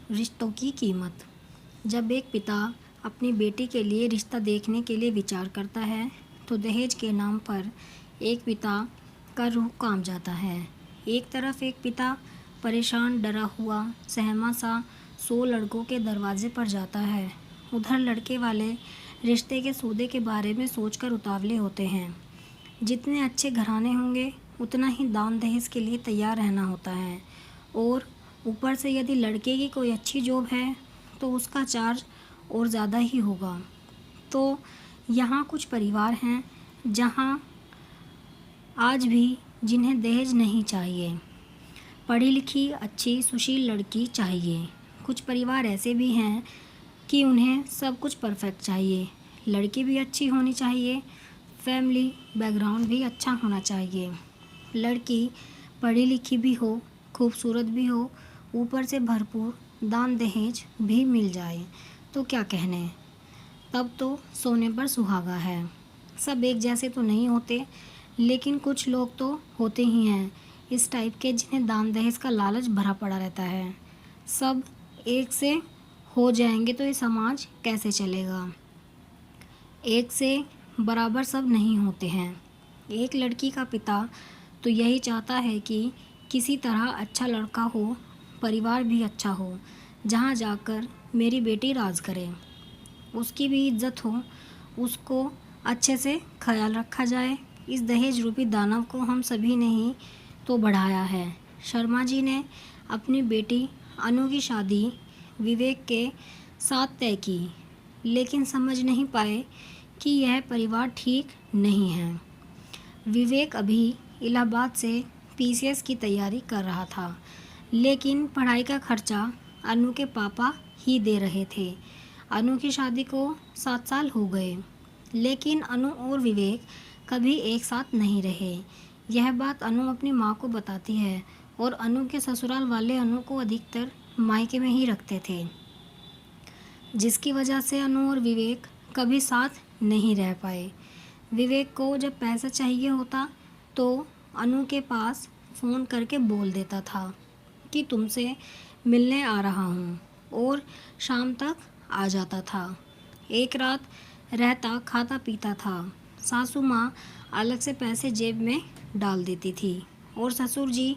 रिश्तों की कीमत। जब एक पिता अपनी बेटी के लिए रिश्ता देखने के लिए विचार करता है तो दहेज के नाम पर एक पिता का रूह कांप जाता है। एक तरफ एक पिता परेशान, डरा हुआ, सहमा सा 100 लड़कों के दरवाजे पर जाता है। उधर लड़के वाले रिश्ते के सौदे के बारे में सोचकर उतावले होते हैं। जितने अच्छे घराने होंगे उतना ही दान दहेज के लिए तैयार रहना होता है, और ऊपर से यदि लड़के की कोई अच्छी जॉब है तो उसका चार्ज और ज़्यादा ही होगा। तो यहाँ कुछ परिवार हैं जहाँ आज भी जिन्हें दहेज नहीं चाहिए, पढ़ी लिखी अच्छी सुशील लड़की चाहिए। कुछ परिवार ऐसे भी हैं कि उन्हें सब कुछ परफेक्ट चाहिए, लड़की भी अच्छी होनी चाहिए, फैमिली बैकग्राउंड भी अच्छा होना चाहिए, लड़की पढ़ी लिखी भी हो, खूबसूरत भी हो, ऊपर से भरपूर दान दहेज भी मिल जाए तो क्या कहने, तब तो सोने पर सुहागा है। सब एक जैसे तो नहीं होते, लेकिन कुछ लोग तो होते ही हैं इस टाइप के जिन्हें दान दहेज का लालच भरा पड़ा रहता है। सब एक से हो जाएंगे तो ये समाज कैसे चलेगा। एक से बराबर सब नहीं होते हैं। एक लड़की का पिता तो यही चाहता है कि किसी तरह अच्छा लड़का हो, परिवार भी अच्छा हो, जहाँ जाकर मेरी बेटी राज करे, उसकी भी इज्जत हो, उसको अच्छे से ख्याल रखा जाए। इस दहेज रूपी दानव को हम सभी ने ही तो बढ़ाया है। शर्मा जी ने अपनी बेटी अनु की शादी विवेक के साथ तय की, लेकिन समझ नहीं पाए कि यह परिवार ठीक नहीं है। विवेक अभी इलाहाबाद से पीसीएस की तैयारी कर रहा था, लेकिन पढ़ाई का खर्चा अनु के पापा ही दे रहे थे। अनु की शादी को 7 साल हो गए, लेकिन अनु और विवेक कभी एक साथ नहीं रहे। यह बात अनु अपनी माँ को बताती है, और अनु के ससुराल वाले अनु को अधिकतर मायके में ही रखते थे, जिसकी वजह से अनु और विवेक कभी साथ नहीं रह पाए। विवेक को जब पैसा चाहिए होता तो अनु के पास फ़ोन करके बोल देता था कि तुमसे मिलने आ रहा हूँ, और शाम तक आ जाता था। एक रात रहता खाता पीता था। सासू माँ अलग से पैसे जेब में डाल देती थी और ससुर जी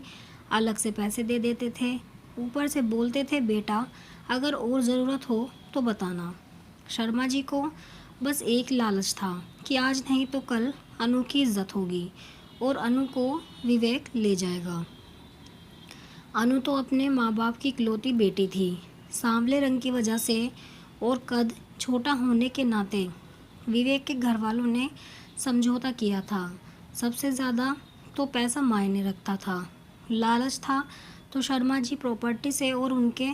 अलग से पैसे दे देते थे। ऊपर से बोलते थे, बेटा अगर और ज़रूरत हो तो बताना। शर्मा जी को बस एक लालच था कि आज नहीं तो कल अनु की इज्जत होगी और अनु को विवेक ले जाएगा। अनु तो अपने माँ बाप की इकलौती बेटी थी। सांवले रंग की वजह से और कद छोटा होने के नाते विवेक के घर वालों ने समझौता किया था। सबसे ज़्यादा तो पैसा मायने रखता था। लालच था तो शर्मा जी प्रॉपर्टी से और उनके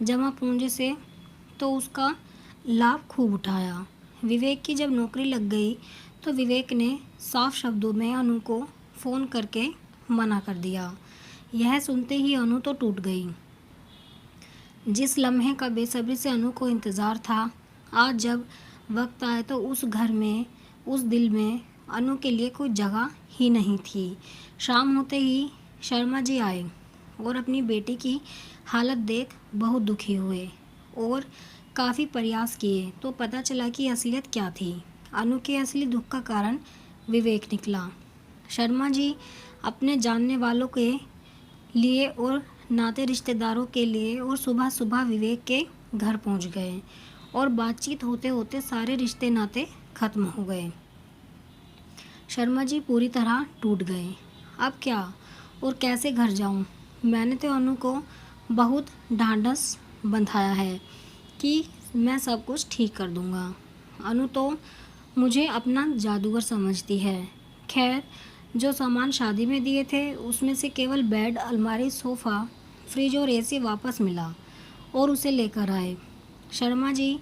जमा पूंजी से तो उसका लाभ खूब उठाया। विवेक की जब नौकरी लग गई तो विवेक ने साफ शब्दों में अनु को फ़ोन करके मना कर दिया। यह सुनते ही अनु तो टूट गई। जिस लम्हे का बेसब्री से अनु को इंतज़ार था, आज जब वक्त आया तो उस घर में, उस दिल में अनु के लिए कोई जगह ही नहीं थी। शाम होते ही शर्मा जी आए और अपनी बेटी की हालत देख बहुत दुखी हुए और काफ़ी प्रयास किए तो पता चला कि असलियत क्या थी। अनु के असली दुख का कारण विवेक निकला। शर्मा जी अपने जानने वालों के लिए और नाते रिश्तेदारों के लिए और सुबह सुबह विवेक के घर पहुंच गए, और बातचीत होते होते सारे रिश्ते नाते ख़त्म हो गए। शर्मा जी पूरी तरह टूट गए। अब क्या और कैसे घर जाऊं? मैंने तो अनु को बहुत ढांढस बंधाया है कि मैं सब कुछ ठीक कर दूंगा। अनु तो मुझे अपना जादूगर समझती है। खैर, जो सामान शादी में दिए थे उसमें से केवल बेड, अलमारी, सोफ़ा, फ्रिज और एसी वापस मिला और उसे लेकर आए। शर्मा जी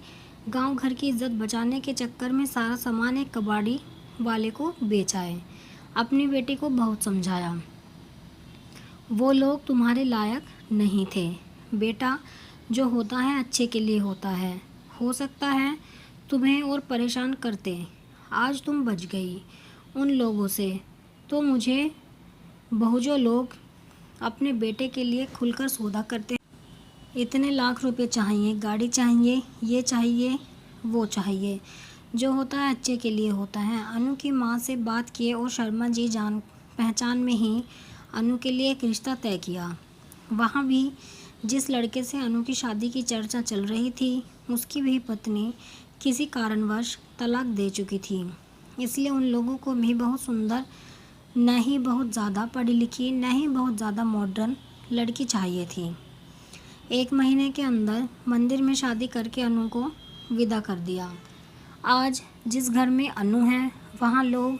गांव घर की इज्जत बचाने के चक्कर में सारा सामान एक कबाड़ी वाले को बेच आए। अपनी बेटी को बहुत समझाया, वो लोग तुम्हारे लायक नहीं थे। बेटा, जो होता है अच्छे के लिए होता है। हो सकता है तुम्हें और परेशान करते, आज तुम बच गई उन लोगों से। तो मुझे बहुजो लोग अपने बेटे के लिए खुलकर सौदा करते इतने लाख रुपए चाहिए, गाड़ी चाहिए, ये चाहिए, वो चाहिए। जो होता है अच्छे के लिए होता है। अनु की माँ से बात किए और शर्मा जी जान पहचान में ही अनु के लिए एक रिश्ता तय किया। वहाँ भी जिस लड़के से अनु की शादी की चर्चा चल रही थी, उसकी भी पत्नी किसी कारणवश तलाक दे चुकी थी। इसलिए उन लोगों को भी बहुत सुंदर, न ही बहुत ज़्यादा पढ़ी लिखी, न ही बहुत ज़्यादा मॉडर्न लड़की चाहिए थी। 1 महीने के अंदर मंदिर में शादी करके अनु को विदा कर दिया। आज जिस घर में अनु है, वहाँ लोग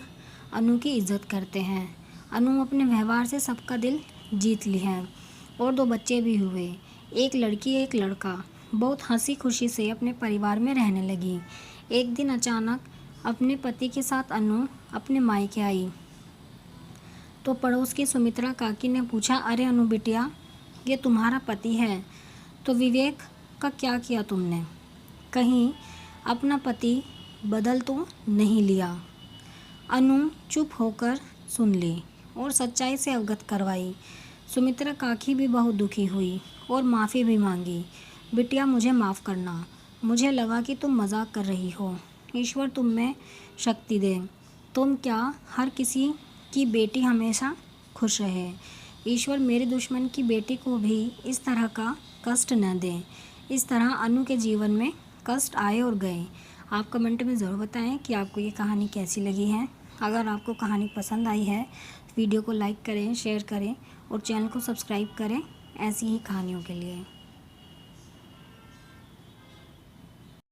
अनु की इज्जत करते हैं। अनु अपने व्यवहार से सबका दिल जीत ली है और 2 बच्चे भी हुए, एक लड़की एक लड़का। बहुत हंसी खुशी से अपने परिवार में रहने लगी। एक दिन अचानक अपने पति के साथ अनु अपने मायके आई तो पड़ोस की सुमित्रा काकी ने पूछा, अरे अनु बिटिया, ये तुम्हारा पति है तो विवेक का क्या किया तुमने? कहीं अपना पति बदल तो नहीं लिया? अनु चुप होकर सुन ली और सच्चाई से अवगत करवाई। सुमित्रा काकी भी बहुत दुखी हुई और माफ़ी भी मांगी। बिटिया, मुझे माफ़ करना, मुझे लगा कि तुम मजाक कर रही हो। ईश्वर तुम में शक्ति दे। तुम क्या, हर किसी की बेटी हमेशा खुश रहे। ईश्वर मेरे दुश्मन की बेटी को भी इस तरह का कष्ट न दे। इस तरह अनु के जीवन में कष्ट आए और गए। आप कमेंट में ज़रूर बताएं कि आपको ये कहानी कैसी लगी है। अगर आपको कहानी पसंद आई है तो वीडियो को लाइक करें, शेयर करें और चैनल को सब्सक्राइब करें ऐसी ही कहानियों के लिए।